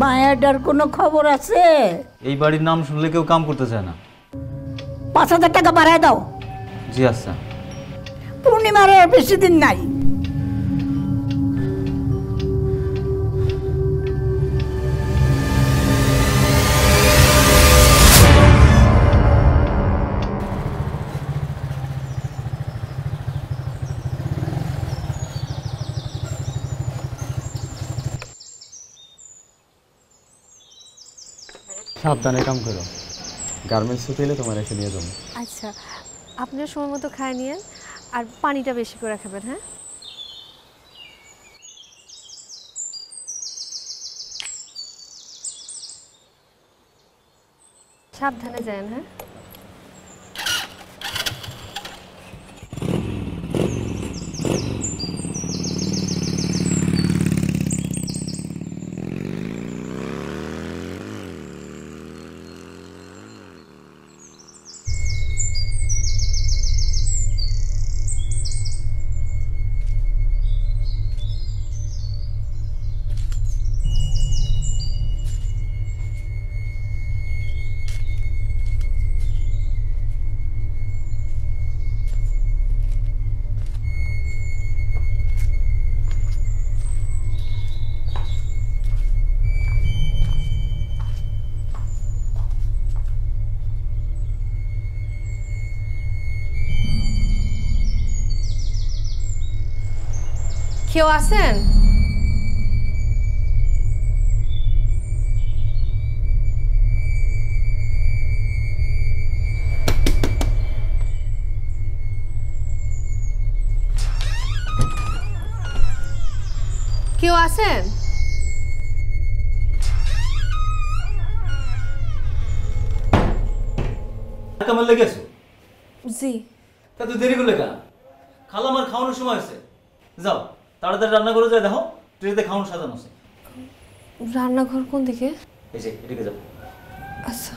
মায়াটার কোনো খবর আছে? এই বাড়ির নাম শুনলে কেউ কাম করতে চায় না। 5,000 টাকা বাড়ায় দাও। জি আচ্ছা। পূর্ণিমার আর বেশি দিন নাই। সাবধানে কাম করো, গার্মেন্টস হতে এলে তোমার এসে নিয়ে যাবো। আচ্ছা, আপনার সময় মতো খায় নিয়েন, আর পানিটা বেশি করে খাবেন। হ্যাঁ, সাবধানে যান। হ্যাঁ, কেউ আছেন? কেউ আছেন? কেমন লেগেছে? জি। তা তুই দেরি করলে কেন? খালা আমার খাওয়ানোর সময় হয়েছে। যাও তাড়াতাড়ি রান্না করে যায়, দেখো ট্রেতে খাওয়ানো সাজানো আছে। রান্নাঘর কোন দিকে? এই যে এদিকে যাও। আচ্ছা।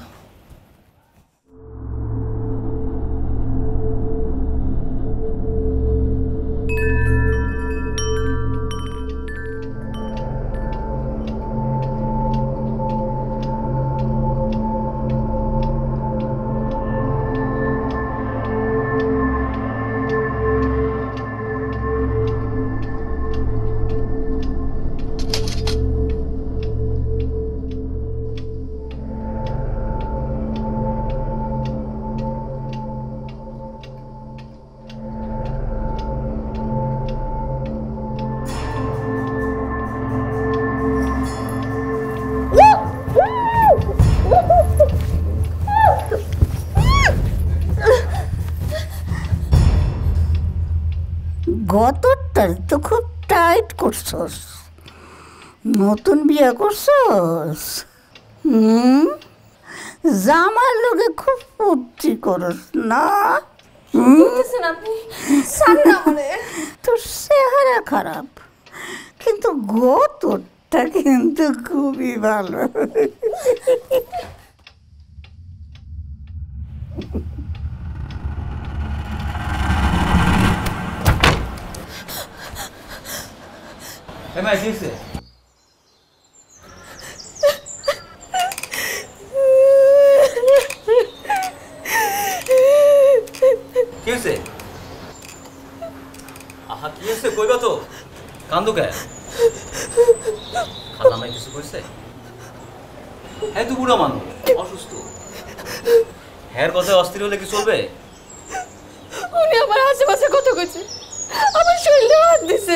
গতরটার তো খুব টাইট করছস। নতুন বিয়ে করছস? জামার লোকে খুব ফুর্তি করস না? তোর চেহারা খারাপ, কিন্তু গতরটা কিন্তু খুবই ভালো। আহা কি হয়েছে কইবা তো, কান্দো কে? খালা নাই কিছু কইছে? হ্যাঁ তুই বুড়া মানুষ, অসুস্থ, হ্যাঁ কথা অস্থির হলে কি চলবে? উনি আমার আশেপাশে কথা কইছে, আমার শরীরে হাত দিছে।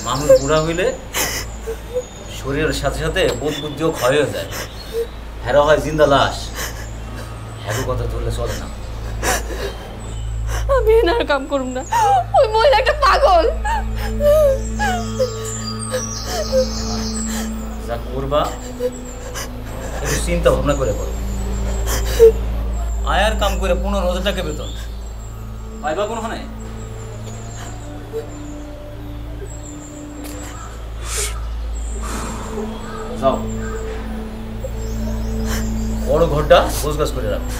মানুষ বুড়া হইলে শরীরের সাথে সাথে বোধ বুদ্ধিও ক্ষয় হয়ে যায়, হেরা হয় জিন্দা লাশ, হ্যাঁ কথা ধরলে চলে না। আমি এনার কাম করুম না, ওই মহিলা একটা পাগল। যা করবা একটু চিন্তা ভাবনা করে করো। আয়ার কাম করে 15,000 টাকা বেতন পাইবা কোনখানে? যাও বড় ঘরটা গোছগাছ করে রাখো।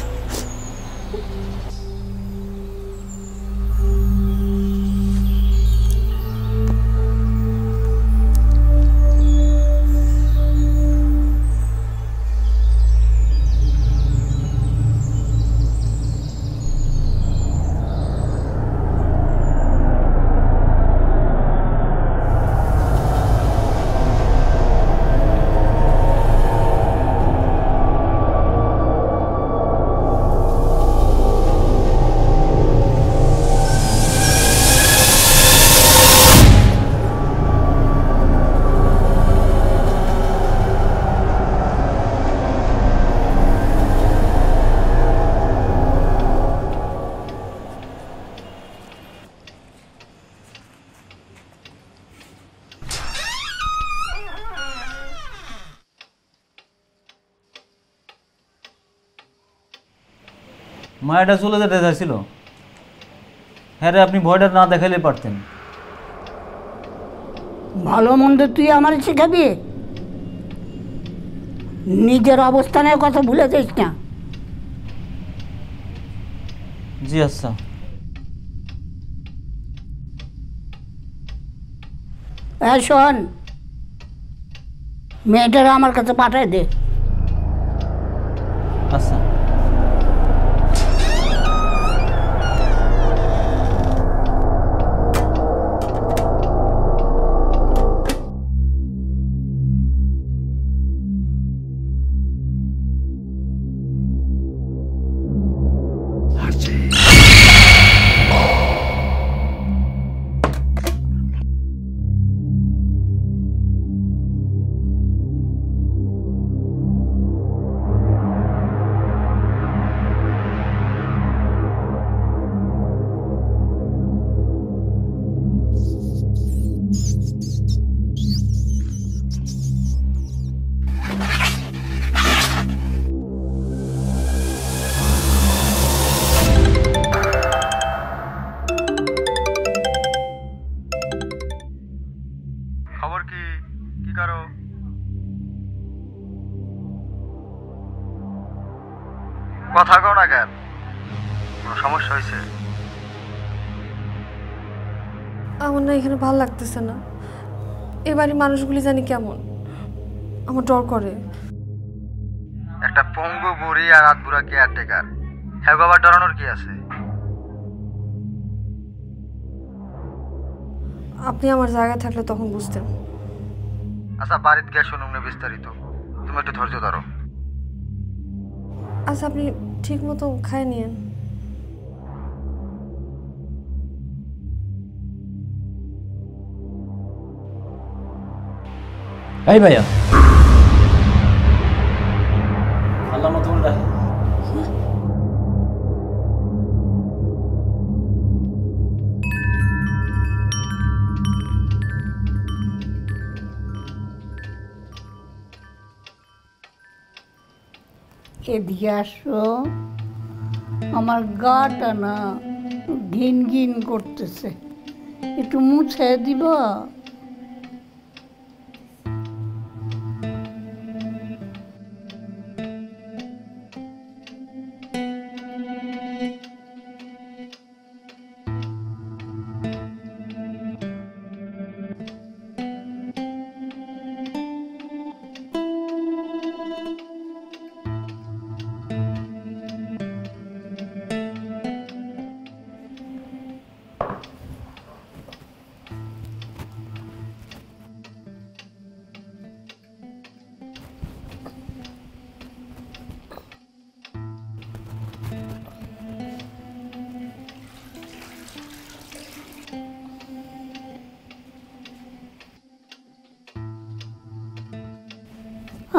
মায়াটা চলে যেতে চাইছিল। হ্যাঁ রে, আপনি ভয়টা না দেখাইলে পারতেন। ভালো মন্দ তুই আমার শেখাবি? নিজের অবস্থানের কথা ভুলে যাস না। জি আচ্ছা। হ্যাঁ শোন, মেয়েটারা আমার কাছে পাঠায় দে। আচ্ছা। খবর কি কি করো? কথা কও না কেন? কোনো সমস্যা হয়েছে? আমার না এখানে ভালো লাগতেছে না। এবারে মানুষগুলি জানি কেমন, আমার ডর করে। একটা পঙ্গু বুড়ি আর রাত বুড়া কেয়ারটেকার, হ্যাঁ আবার ডরানোর কি আছে? আপনি আমার জায়গায় থাকলে তখন বুঝতেন। আচ্ছা বাড়িতে গিয়ে শুনুন না বিস্তারিত, তুমি একটু ধৈর্য ধরো। আচ্ছা আপনি ঠিক মতো খাই নিয়েন। এই ভাইয়া, আল্লাহ মতো রাখে। এদিকে আসো, আমার গাটা না ঘিন ঘিন করতেছে, একটু মুছে দিবা?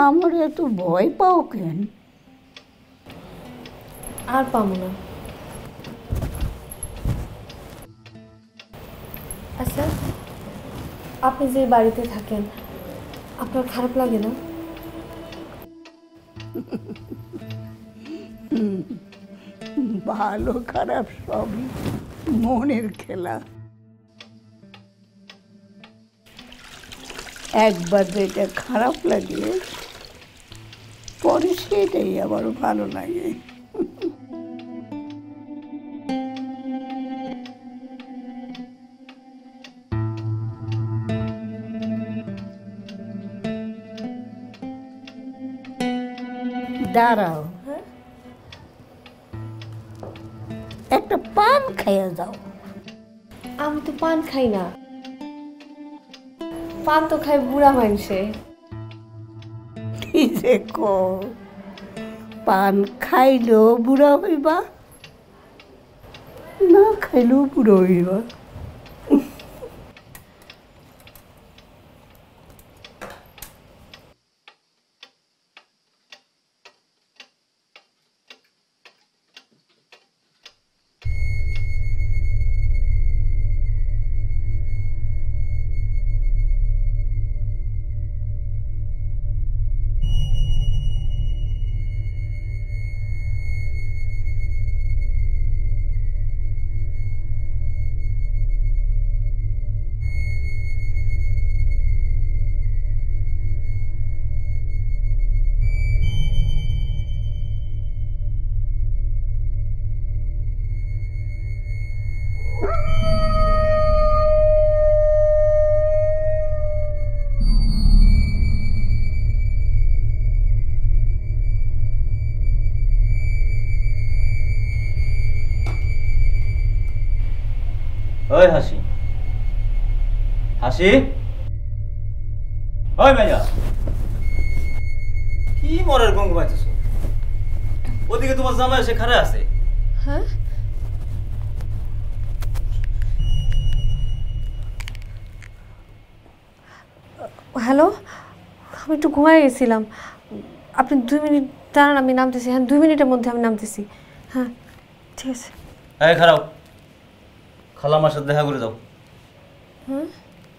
আমার এত ভয় পাও কেন? আর পাবো না। আচ্ছা আপনি যে বাড়িতে থাকেন আপনার খারাপ লাগে না? ভালো খারাপ সবই মনের খেলা। একবার যেটা খারাপ লাগে পরে সেটাই আবার ভালো লাগে। দাঁড়াও, একটা পান খাইয়া যাও। আমি তো পান খাই না, পান তো খাই বুড়া মানুষে। কি যে কও, পান খাইলেও বুড়া হইবা, না খাইলেও বুড়ো হইবা। ওই হাসি, হাসি, ওই মাইয়া, কি মরার গঙ্গ পাইতেছ? ওদিকে তোমার জামাই এসে খারে আছে। হ্যাঁ, হ্যালো, আমি একটু ঘুমাই গেছিলাম। আপনি 2 মিনিট দাঁড়ান, আমি নামতেছি। হ্যাঁ, 2 মিনিটের মধ্যে আমি নামতেছি। হ্যাঁ, ঠিক আছে। এই খারাও, খালামার সাথে দেখা করে যাও।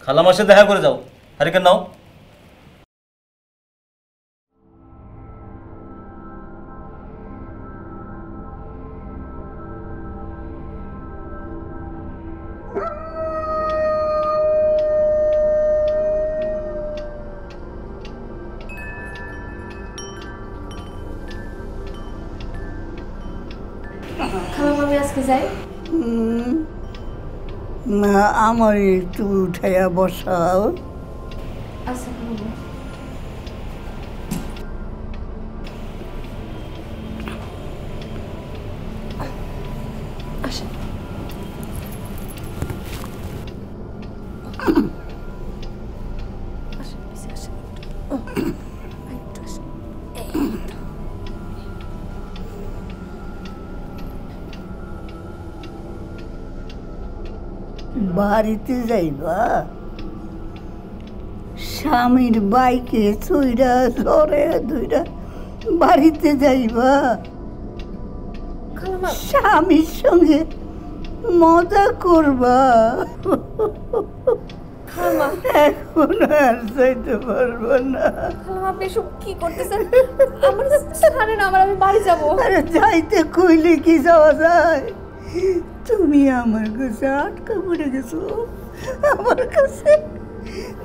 খালামার সাথে দেখা করে যাও। হারিকেন নাও। খালাম্মা, আমি আজকে যাই। না, আমার একটু উঠাইয়া বসাও। আচ্ছা খালাম্মা। আসেন। আসেন, নিচে আসেন একটু। একটু আসেন। এই তো। বাড়িতে যাইবা? স্বামীর বাইকে চইরা জ্বরে ধইরা বাড়িতে যাইবা? খালাম্মা, স্বামীর সঙ্গে মজা করবা? খালাম্মা, এখন আর যাইতে পারবো না। খালাম্মা, আপনি এসব কি করতেছেন? আমার ছাড়েন, আমি বাড়ি যাবো। আরে যাইতে কইলে কি যাওয়া যায়? তুমি আমার কাছে আটকা পড়ে গেছো, আমার কাছে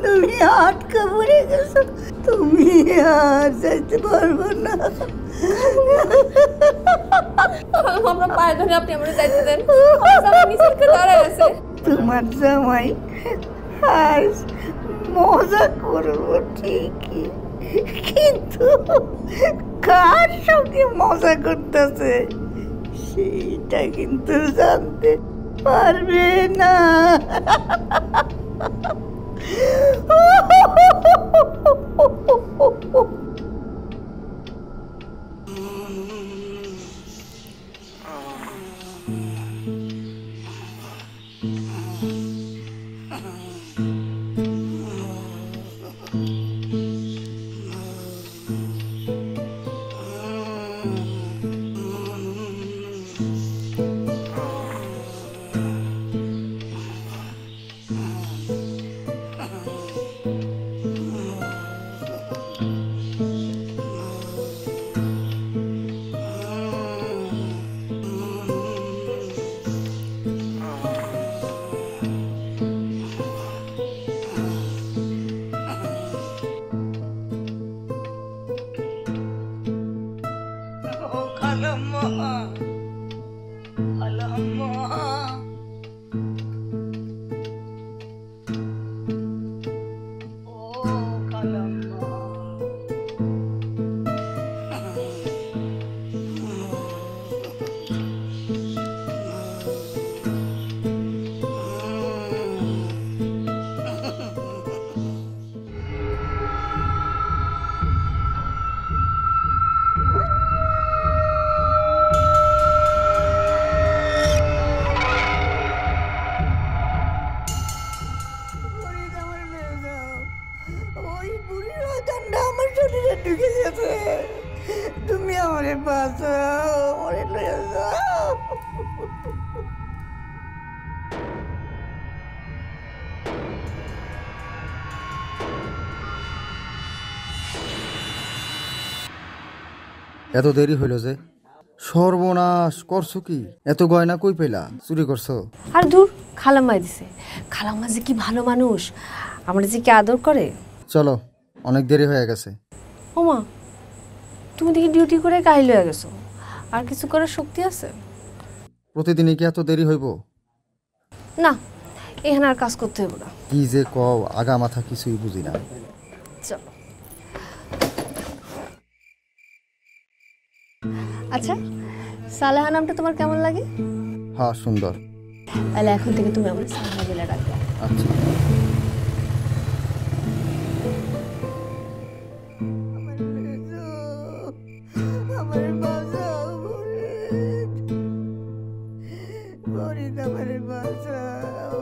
তুমি আটকা পড়ে গেছো, তুমি আর যাইতে পারবো না। খালাম্মা, আমরা পায়ে ধরে, আপনি আমার যাইতে দেন। আমার জামাই নিচে থেকে দাঁড়ায় আছে। তোমার জামাই আজ মজা করবো ঠিকই, কিন্তু কার সঙ্গে মজা করতেছে সেটা কিন্তু জানতে পারবে না। ওই বুড়ির ওজনটা আমার শরীরে ঢুকে গেছে, তুমি আমারে বাঁচাও, আমারে লয়ে যাও। এত দেরি হইল যে? সর্বনাশ করছো কি? এত গয়না কই পেলা? চুরি করছো? আর দূর, খালাম্মাই দিছে। খালাম্মা যে কি ভালো মানুষ, আমার যে কি আদর করে। চলো, অনেক দেরি হয়ে গেছে। ওমা, তুমি দেখি ডিউটি করে কাহিল হয়ে গেছো, আর কিছু করার শক্তি আছে? প্রতিদিনই কি এত দেরি হইব? না, এখানে আর কাজ করতে হবে না। কি যে কও, আগা মাথা কিছুই বুঝি না। চলো। আচ্ছা, সালেহা নামটা তোমার কেমন লাগে? হ্যাঁ, সুন্দর। তাহলে এখন থেকে তুমি আমার সামনে বলে রাখবে। আচ্ছা আমার বাঁচাও ফরিদ, ফরিদ আমার বাঁচাও।